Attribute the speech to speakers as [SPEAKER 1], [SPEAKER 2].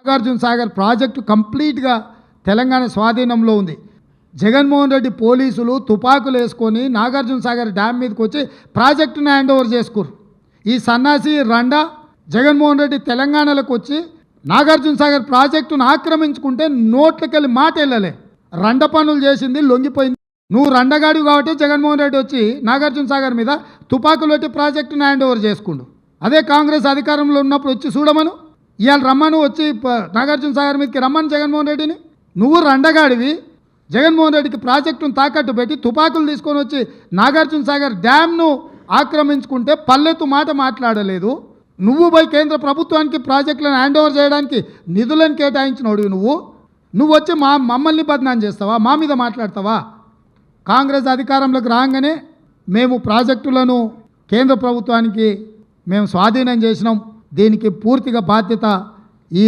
[SPEAKER 1] Nagarjuna Sagar project కంప్లీట్గా తెలంగాణ స్వాధీనంలో ఉంది. జగన్మోహన్ రెడ్డి పోలీసులు తుపాకులు వేసుకొని నాగార్జున సాగర్ డ్యామ్ మీదకి వచ్చి ప్రాజెక్టును హ్యాండ్ ఓవర్ చేసుకురు. ఈ సన్నాసి రండా జగన్మోహన్ రెడ్డి తెలంగాణలోకి వచ్చి నాగార్జున సాగర్ ప్రాజెక్టును ఆక్రమించుకుంటే నోట్లకెళ్ళి మాట వెళ్ళలే. రండ పనులు చేసింది లొంగిపోయింది. నువ్వు రండగాడివి కాబట్టి జగన్మోహన్ రెడ్డి వచ్చి నాగార్జున సాగర్ మీద తుపాకులు పెట్టి ప్రాజెక్టును హ్యాండ్ ఓవర్ చేసుకుండు. అదే కాంగ్రెస్ అధికారంలో ఉన్నప్పుడు వచ్చి చూడమను, ఇవాళ రమ్మను, వచ్చి నాగార్జున సాగర్ మీదకి రమ్మను జగన్మోహన్ రెడ్డిని. నువ్వు రండగాడివి జగన్మోహన్ రెడ్డికి ప్రాజెక్టును తాకట్టు పెట్టి తుపాకులు తీసుకొని వచ్చి నాగార్జున సాగర్ డ్యామ్ను ఆక్రమించుకుంటే పల్లెత్తు మాట మాట్లాడలేదు. నువ్వు పోయి కేంద్ర ప్రభుత్వానికి ప్రాజెక్టులను హ్యాండ్ ఓవర్ చేయడానికి నిధులను కేటాయించినోడు నువ్వు వచ్చి మమ్మల్ని బదనాం చేస్తావా, మా మీద మాట్లాడతావా? కాంగ్రెస్ అధికారంలోకి రాగానే మేము ప్రాజెక్టులను కేంద్ర ప్రభుత్వానికి మేము స్వాధీనం చేసినాం. దీనికి పూర్తిగా బాధ్యత ఈ